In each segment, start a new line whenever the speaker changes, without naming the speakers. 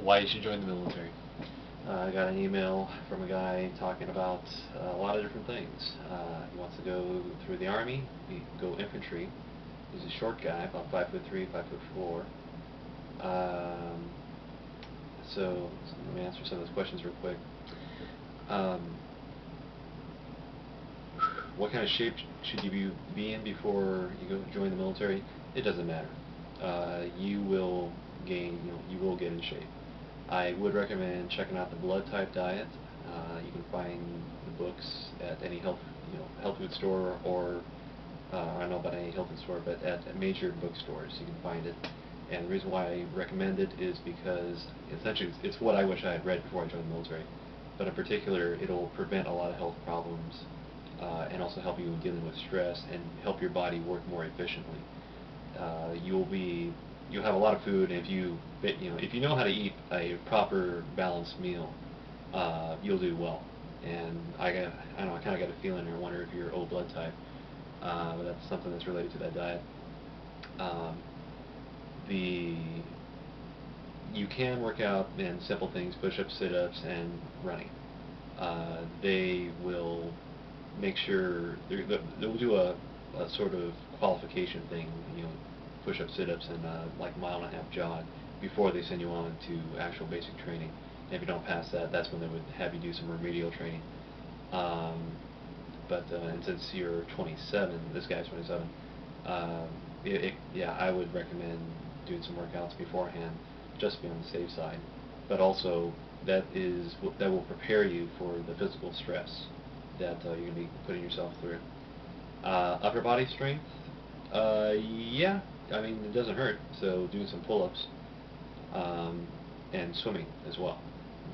why you should join the military.
I got an email from a guy talking about a lot of different things. He wants to go through the Army, go infantry. He's a short guy, about 5'3", 5'4". Um, so let me answer some of those questions real quick. Um, what kind of shape should you be in before you go join the military? It doesn't matter. You will you will get in shape. I would recommend checking out the blood type diet. You can find the books at any health food store, or I don't know about any health food store, but at major bookstores you can find it. And the reason why I recommend it is because essentially it's what I wish I had read before I joined the military. But in particular, it'll prevent a lot of health problems, and also help you in dealing with stress and help your body work more efficiently. You'll have a lot of food, and if you know how to eat a proper balanced meal, you'll do well. And I don't know, I kind of got a feeling, or wonder if you're O blood type. But that's something that's related to that diet. Um, the You can work out in simple things, push-ups, sit-ups, and running. They will make sure they'll do a sort of qualification thing, push-ups, sit-ups, and like mile-and-a-half jog before they send you on to actual basic training. And if you don't pass that, that's when they would have you do some remedial training. Um, and since you're 27, this guy's 27, um, yeah, I would recommend doing some workouts beforehand, just to be on the safe side. But also, that will prepare you for the physical stress that you're going to be putting yourself through. Upper body strength, yeah, I mean, it doesn't hurt. So doing some pull-ups, um, and swimming as well.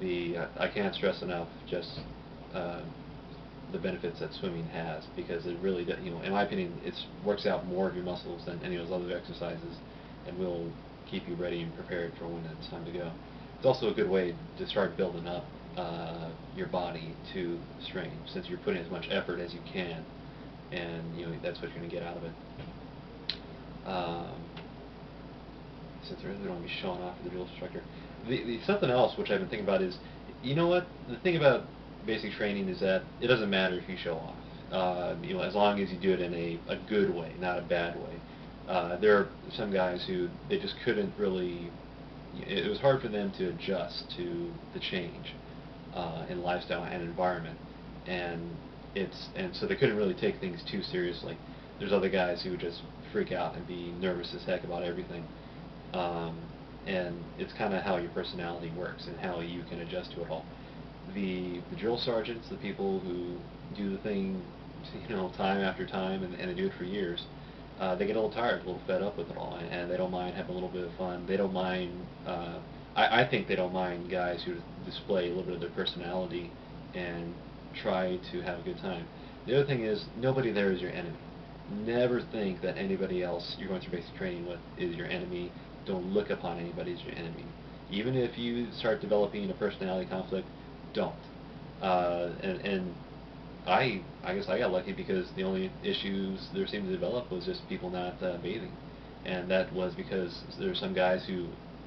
I can't stress enough just uh, the benefits that swimming has, because it really, in my opinion, it works out more of your muscles than any of those other exercises, and will keep you ready and prepared for when it's time to go. It's also a good way to start building up your body to strength, since you're putting as much effort as you can, and that's what you're going to get out of it. Um, since I really don't want to be showing off for the drill instructor. Something else which I've been thinking about is, you know what? The thing about basic training is that it doesn't matter if you show off. As long as you do it in a good way, not a bad way. There are some guys who they just couldn't really. It was hard for them to adjust to the change in lifestyle and environment, and so they couldn't really take things too seriously. There's other guys who would just freak out and be nervous as heck about everything. Um, and it's kind of how your personality works and how you can adjust to it all. The drill sergeants, the people who do the thing, time after time, and they do it for years, they get a little tired, a little fed up with it all, and they don't mind having a little bit of fun. They don't mind. I think they don't mind guys who display a little bit of their personality and try to have a good time. The other thing is, nobody there is your enemy. Never think that anybody else you're going through basic training with is your enemy. Don't look upon anybody as your enemy. Even if you start developing a personality conflict, don't. And I guess I got lucky, because the only issues there seemed to develop was just people not bathing, and that was because there were some guys who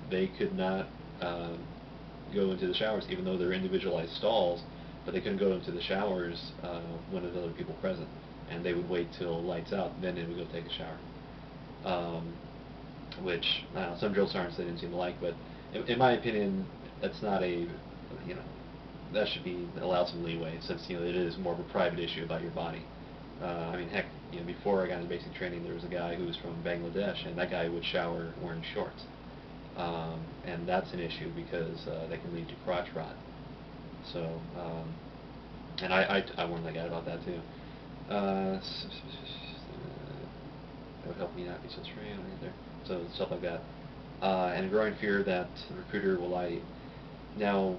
they could not uh, go into the showers, even though they're individualized stalls, but they couldn't go into the showers when there's other people present, and they would wait till lights out, and then they would go take a shower. Which some drill sergeants they didn't seem to like, but in my opinion, that's not you know, that should be allowed some leeway, since it is more of a private issue about your body. I mean, heck, before I got into basic training, there was a guy who was from Bangladesh, and that guy would shower wearing shorts, and that's an issue, because that can lead to crotch rot. So, and I warned that guy about that too. That would help me not be so strained right there. So stuff like that. And a growing fear that the recruiter will lie to you. Now,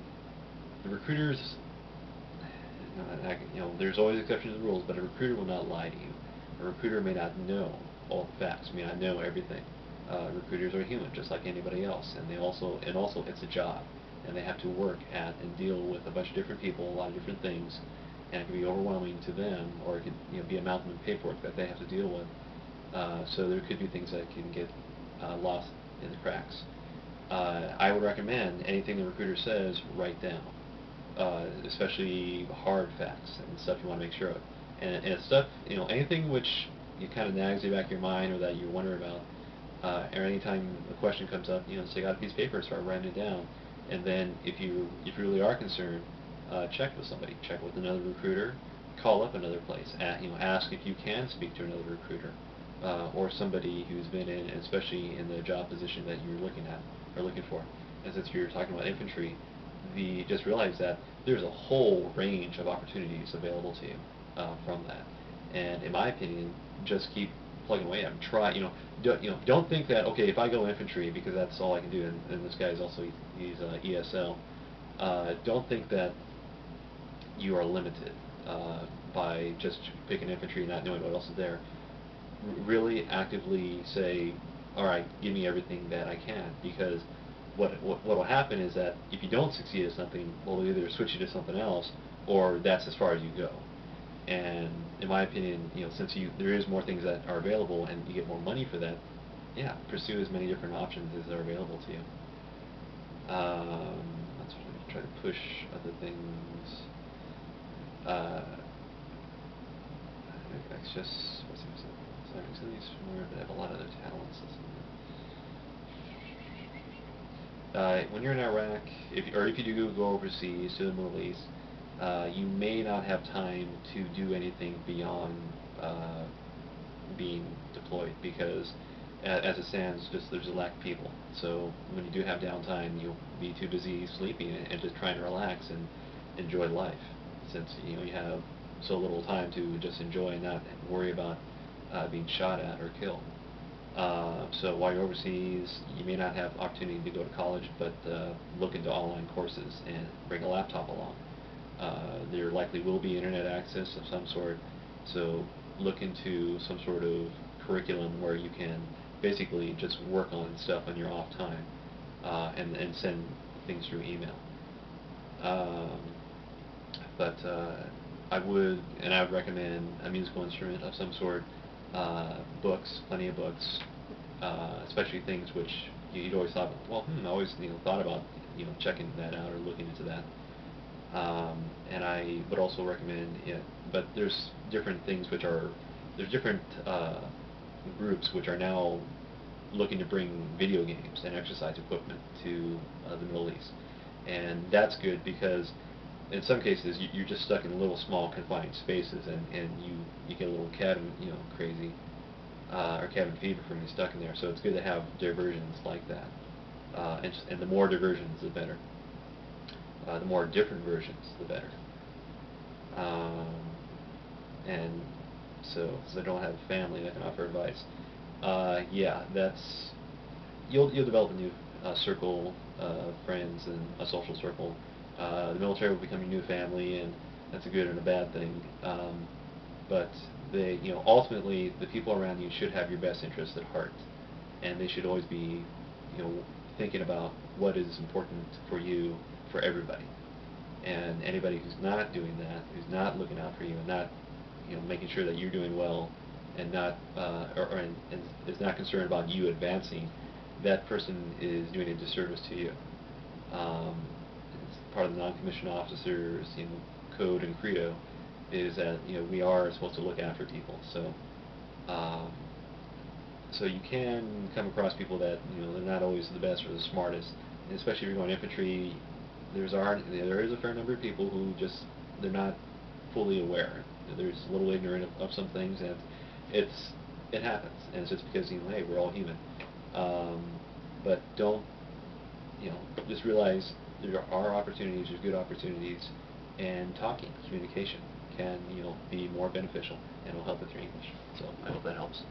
the recruiters, there's always exceptions to the rules, but a recruiter will not lie to you. A recruiter may not know all the facts, may not know everything. Recruiters are human, just like anybody else, and also it's a job, and they have to work at and deal with a bunch of different people, a lot of different things, and it can be overwhelming to them, or it could be a mountain of paperwork that they have to deal with. So there could be things that can get lost in the cracks. I would recommend anything the recruiter says, write down, especially hard facts and stuff you want to make sure of. And stuff, anything which you kind of nags the back of your mind or that you wonder about, or anytime a question comes up, take out a piece of paper, start writing it down, and then if you really are concerned, check with somebody, check with another recruiter, call up another place, ask if you can speak to another recruiter, or somebody who's been in, especially in the job position that you're looking at or looking for. And since you're talking about infantry, just realize that there's a whole range of opportunities available to you from that. And in my opinion, just keep plugging away at them. Try, don't think that, okay, if I go infantry because that's all I can do, and this guy is also he's ESL. Don't think that you are limited by just picking infantry and not knowing what else is there. Really actively say, all right, give me everything that I can, because what will happen is that if you don't succeed at something, well, they'll either switch you to something else, or that's as far as you go. And in my opinion, since there is more things that are available and you get more money for that, yeah, pursue as many different options as are available to you. Let's try to push other things. It's just sorry, some of these more that have a lot of their talents. When you're in Iraq, if you do go overseas to the Middle East, you may not have time to do anything beyond being deployed, because as it stands, there's a lack of people. So when you do have downtime, you'll be too busy sleeping and just trying to relax and enjoy life, since you have so little time to just enjoy and not worry about being shot at or killed. So while you're overseas, you may not have opportunity to go to college, but look into online courses and bring a laptop along. There likely will be internet access of some sort, so look into some sort of curriculum where you can basically just work on stuff on your off time, and send things through email. But I would recommend a musical instrument of some sort, books, plenty of books, especially things which you'd always thought, well, I always thought about checking that out or looking into that. And I would also recommend, but there's different things there's different groups which are now looking to bring video games and exercise equipment to the Middle East. And that's good, because in some cases you're just stuck in little small confined spaces, and you get a little cabin crazy, or cabin fever from being stuck in there. So it's good to have diversions like that, and the more diversions the better. The more different versions the better. And so I don't have a family that can offer advice. Yeah, you'll develop a new circle of friends and a social circle. The military will become your new family, and that's a good and a bad thing. But ultimately, the people around you should have your best interest at heart, and they should always be, thinking about what is important for you, for everybody. And anybody who's not doing that, who's not looking out for you, and not, making sure that you're doing well, and not, and is not concerned about you advancing, that person is doing a disservice to you. It's part of the non-commissioned officers, code and credo, is that we are supposed to look after people. So, so you can come across people that they're not always the best or the smartest, and especially if you're going infantry. There is a fair number of people who they're not fully aware. There's a little ignorant of some things, and it happens, and it's just because hey, we're all human. But don't just realize there are opportunities, there's good opportunities, and communication can be more beneficial, and will help with your English. So I hope that helps.